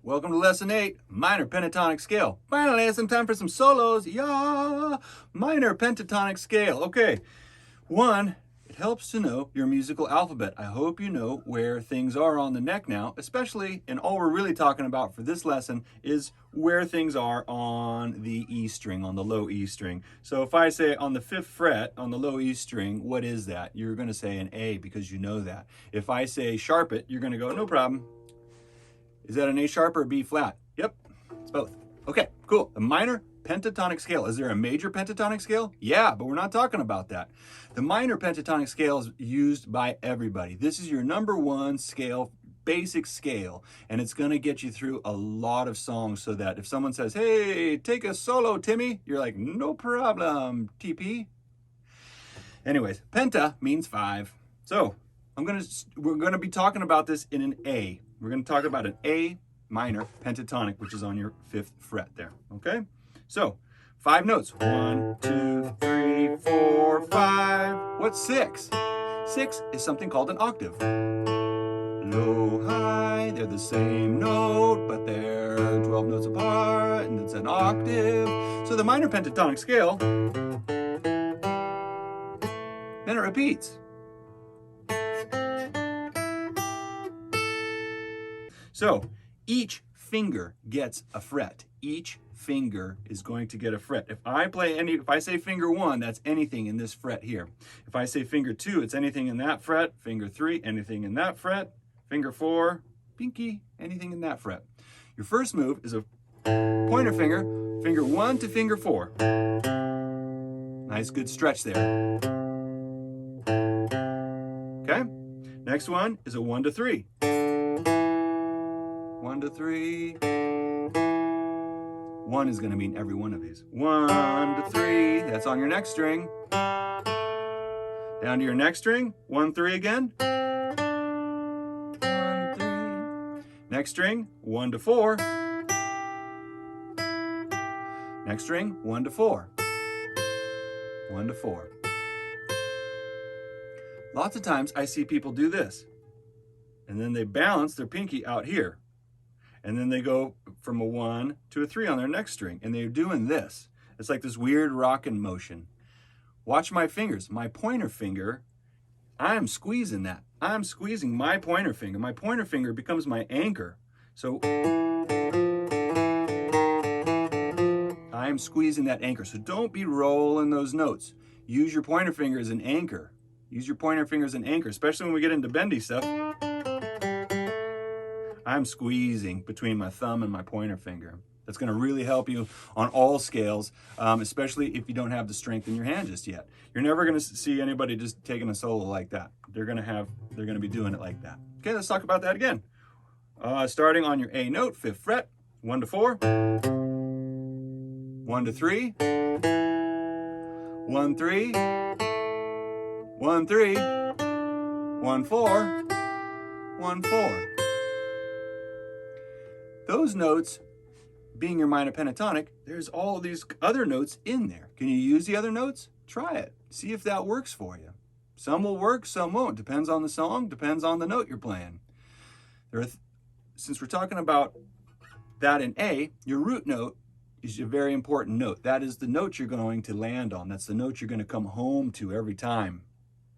Welcome to Lesson 8, Minor Pentatonic Scale. Finally, it's some time for some solos. Yeah! Minor Pentatonic Scale. Okay, one, it helps to know your musical alphabet. I hope you know where things are on the neck now, especially, and all we're really talking about for this lesson is where things are on the E string, on the low E string. So if I say on the 5th fret, on the low E string, what is that? You're going to say an A because you know that. If I say sharp it, you're going to go, no problem. Is that an A sharp or a B flat? Yep, it's both. Okay, cool. The minor pentatonic scale. Is there a major pentatonic scale? Yeah, but we're not talking about that. The minor pentatonic scale is used by everybody. This is your number one scale, basic scale, and it's going to get you through a lot of songs so that if someone says, hey, take a solo, Timmy, you're like, no problem, TP. Anyways, penta means 5. So we're going to be talking about this in an A. We're going to talk about an A minor pentatonic, which is on your 5th fret there, okay? So, 5 notes. 1, 2, 3, 4, 5. What's 6? 6 is something called an octave. Low, high, they're the same note, but they're 12 notes apart, and it's an octave. So the minor pentatonic scale, then it repeats. So each finger gets a fret. Each finger is going to get a fret. If I say finger 1, that's anything in this fret here. If I say finger 2, it's anything in that fret. Finger 3, anything in that fret. Finger 4, pinky, anything in that fret. Your first move is a pointer finger, finger 1 to finger 4. Nice good stretch there. Okay? Next one is a 1 to 3. 1 to 3. 1 is going to mean every one of these. 1 to 3, that's on your next string. Down to your next string, 1, 3 again. 1, 3. Next string, 1 to 4. Next string, 1 to 4. 1 to 4. Lots of times I see people do this. And then they balance their pinky out here. And then they go from a 1 to a 3 on their next string. And they're doing this. It's like this weird rocking motion. Watch my fingers. My pointer finger, I'm squeezing that. I'm squeezing my pointer finger. My pointer finger becomes my anchor. So I'm squeezing that anchor. So don't be rolling those notes. Use your pointer finger as an anchor. Use your pointer finger as an anchor, especially when we get into bendy stuff. I'm squeezing between my thumb and my pointer finger. That's going to really help you on all scales, especially if you don't have the strength in your hand just yet. You're never going to see anybody just taking a solo like that. They're going to be doing it like that. Okay, let's talk about that again. Starting on your A note, 5th fret, 1 to 4, 1 to 3, 1, 3, 1, 3, 1, 4, 1, 4. Those notes, being your minor pentatonic, there's all of these other notes in there. Can you use the other notes? Try it. See if that works for you. Some will work, some won't. Depends on the song, depends on the note you're playing. Since we're talking about that in A, your root note is a very important note. That is the note you're going to land on. That's the note you're going to come home to every time.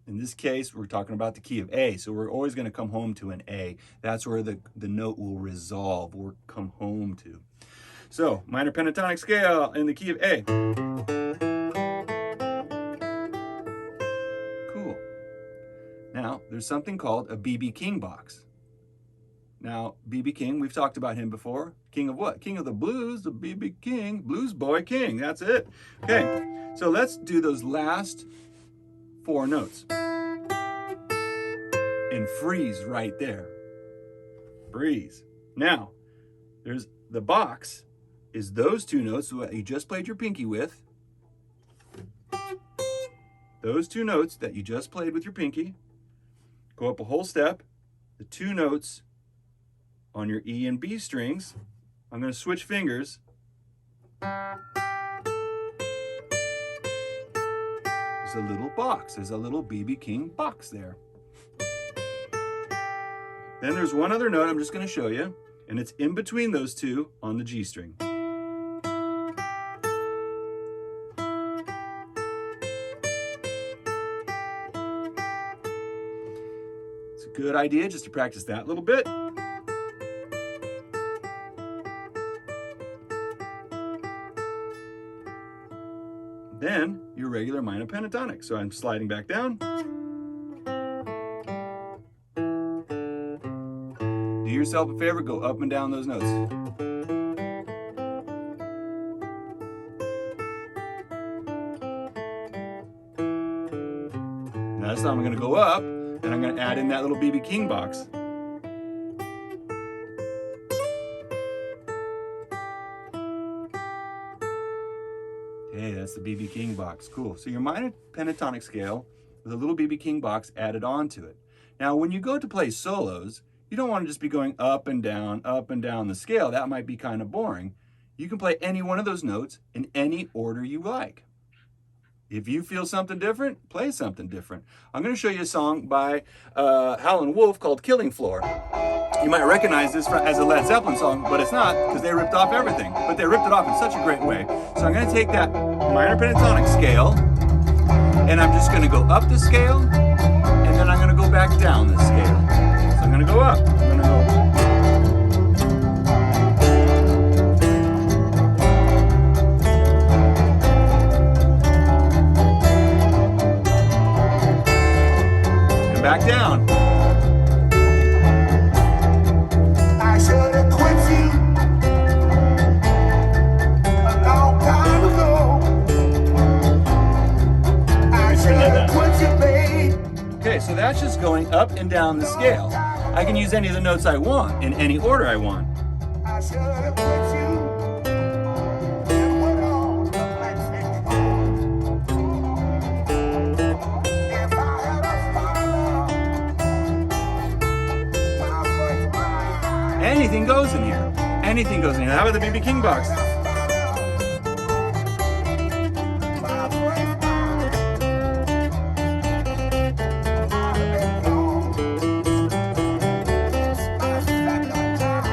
In this case, we're talking about the key of A, so we're always going to come home to an A. That's where the note will resolve or come home to. So, minor pentatonic scale in the key of A. Cool. Now, there's something called a B.B. King box. Now, B.B. King, we've talked about him before. King of what? King of the blues, the B.B. King, Blues Boy King. That's it. Okay, so let's do those last 4 notes and freeze right there. Freeze. Now, there's the box is those 2 notes that you just played your pinky with. Those 2 notes that you just played with your pinky. Go up a whole step. The 2 notes on your E and B strings. I'm going to switch fingers. There's a little box. There's a little B.B. King box there. Then there's one other note I'm just going to show you. and it's in between those two on the G string. It's a good idea just to practice that little bit. Then your regular minor pentatonic. So I'm sliding back down. Do yourself a favor, go up and down those notes. Now this time I'm going to go up, and I'm going to add in that little B.B. King box. Hey, that's the B.B. King box. Cool. So your minor pentatonic scale with a little B.B. King box added onto it. Now, when you go to play solos, you don't want to just be going up and down the scale. That might be kind of boring. You can play any one of those notes in any order you like. If you feel something different, play something different. I'm going to show you a song by Howlin' Wolf called Killing Floor. You might recognize this as a Led Zeppelin song, but it's not, because they ripped off everything. But they ripped it off in such a great way. So I'm going to take that minor pentatonic scale, and I'm just going to go up the scale, and then I'm going to go back down the scale. So I'm going to go up. I'm going to go. And back down. I should have quit you a long time ago. I should have quit you, babe. Okay, so that's just going up and down the scale. I can use any of the notes I want in any order I want. I should have quit you and went on the black thing. If I had a follow my first mind, Anything goes in here. Anything goes in here. How about the B.B. King box? my first mind, I'd have been gone. My second time.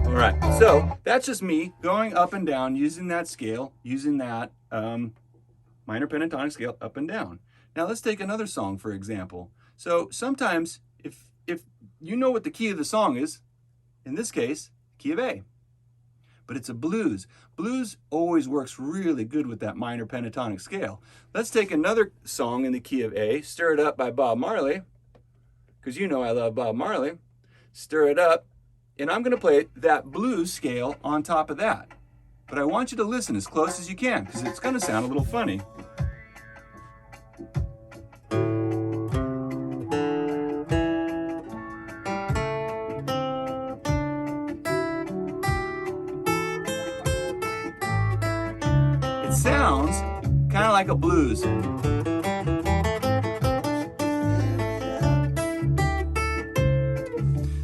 All right, so that's just me going up and down, using that scale, using that minor pentatonic scale up and down. Now let's take another song, for example. So sometimes if you know what the key of the song is, in this case, key of A, but it's a blues. Blues always works really good with that minor pentatonic scale. Let's take another song in the key of A, Stir It Up by Bob Marley, because you know I love Bob Marley. Stir it up, and I'm going to play that blues scale on top of that. But I want you to listen as close as you can, because it's going to sound a little funny. It sounds kind of like a blues.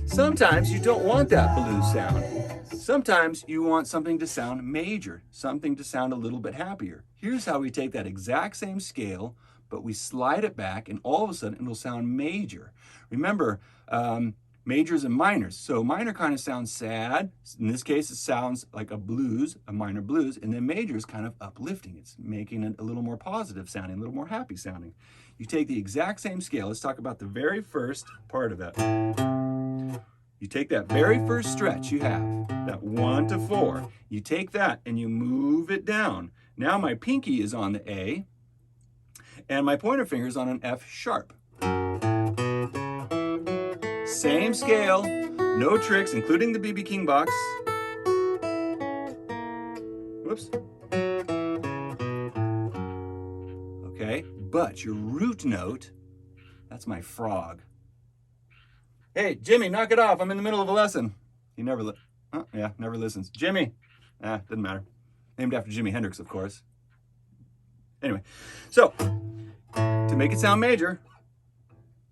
Sometimes you don't want that blues sound. Sometimes you want something to sound major, something to sound a little bit happier. Here's how we take that exact same scale, but we slide it back, and all of a sudden it'll sound major. Remember, majors and minors. So minor kind of sounds sad. In this case, it sounds like a blues, a minor blues, and then major is kind of uplifting. It's making it a little more positive sounding, a little more happy sounding. You take the exact same scale. Let's talk about the very first part of that. You take that very first stretch you have, that 1 to 4. You take that and you move it down. Now my pinky is on the A, and my pointer finger is on an F sharp. Same scale, no tricks, including the B.B. King box. Whoops. Okay, but your root note, that's my frog. Hey, Jimmy, knock it off. I'm in the middle of a lesson. He never never listens. Jimmy. Doesn't matter. Named after Jimi Hendrix, of course. Anyway, so to make it sound major,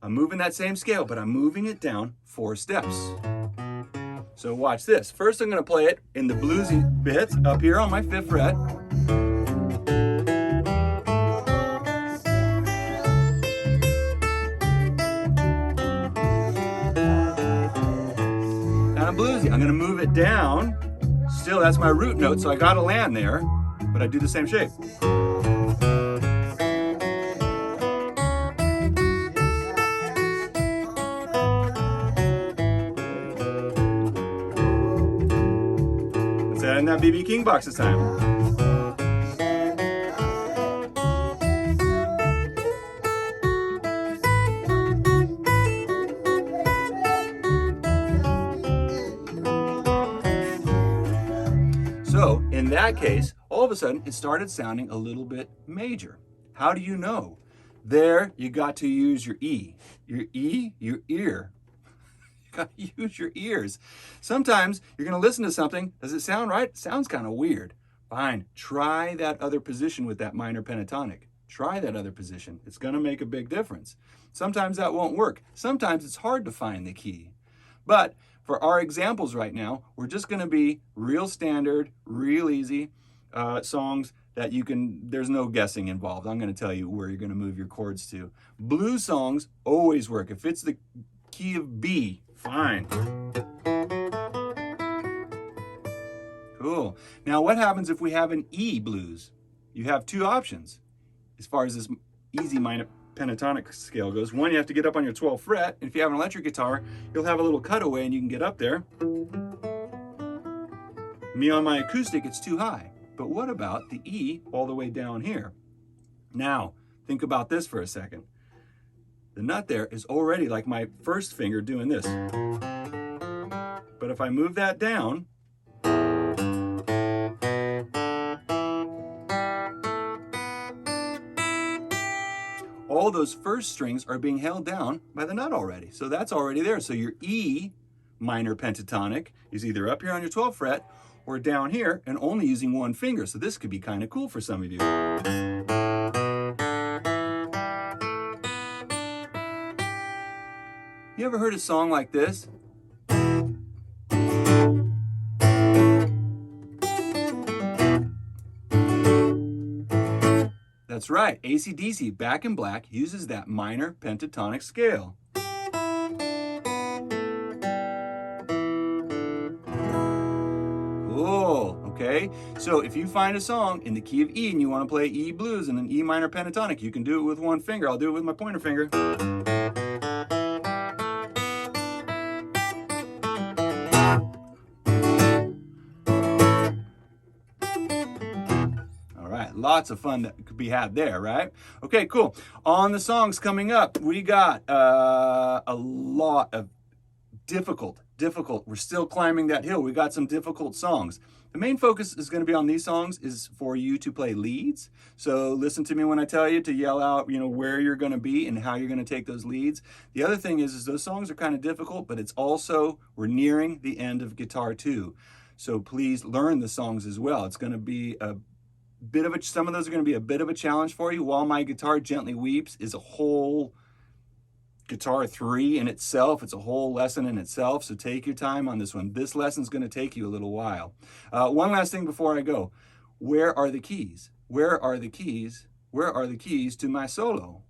I'm moving that same scale, but I'm moving it down 4 steps. So watch this. First, I'm going to play it in the bluesy bits up here on my 5th fret. gonna move it down. Still, that's my root note, so I gotta land there, but I do the same shape. Let's add in that BB King box this time. So in that case, all of a sudden it started sounding a little bit major. How do you know? There you got to use your E. Your E, your ear. You got to use your ears. Sometimes you're going to listen to something. Does it sound right? It sounds kind of weird. Fine. Try that other position with that minor pentatonic. Try that other position. It's going to make a big difference. Sometimes that won't work. Sometimes it's hard to find the key. But for our examples right now, we're just going to be real standard, real easy songs that you can, there's no guessing involved. I'm going to tell you where you're going to move your chords to. Blues songs always work. If it's the key of B, fine. Cool. Now what happens if we have an E blues? You have two options as far as this easy minor pentatonic scale goes. One, you have to get up on your 12th fret. If you have an electric guitar, you'll have a little cutaway and you can get up there. Me on my acoustic, it's too high. But what about the E all the way down here? Now, think about this for a second. The nut there is already like my first finger doing this. But if I move that down, all those first strings are being held down by the nut already. So that's already there. So your E minor pentatonic is either up here on your 12th fret or down here and only using one finger. So this could be kind of cool for some of you. You ever heard a song like this? That's right, AC/DC, Back in Black, uses that minor pentatonic scale. Cool, okay? So if you find a song in the key of E and you want to play E blues and an E minor pentatonic, you can do it with one finger. I'll do it with my pointer finger. Lots of fun that could be had there, right? Okay, cool. On the songs coming up, we got a lot of difficult. We're still climbing that hill. We got some difficult songs. The main focus is going to be on these songs is for you to play leads. So listen to me when I tell you to yell out, where you're going to be and how you're going to take those leads. The other thing is those songs are kind of difficult, but it's also, we're nearing the end of Guitar 2. So please learn the songs as well. It's going to be some of those are going to be a bit of a challenge for you. While My Guitar Gently Weeps is a whole Guitar 3 in itself. It's a whole lesson in itself, so take your time on this one. This lesson's going to take you a little while. One last thing before I go. Where are the keys? Where are the keys? Where are the keys to my solo?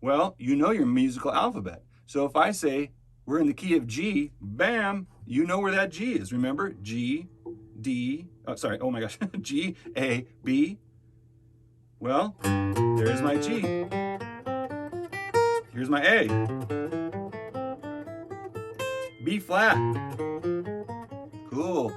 Well, you know your musical alphabet. So if I say we're in the key of G, bam, you know where that G is. Remember? G, D, oh my gosh, G, A, B. Well, there's my G. Here's my A. B flat. Cool.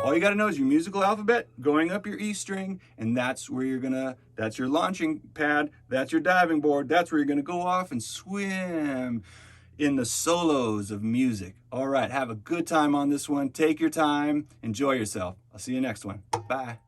All you gotta know is your musical alphabet going up your E string, and that's where that's your launching pad, that's your diving board, that's where you're gonna go off and swim in the solos of music. All right, have a good time on this one. Take your time, enjoy yourself. I'll see you next one. Bye.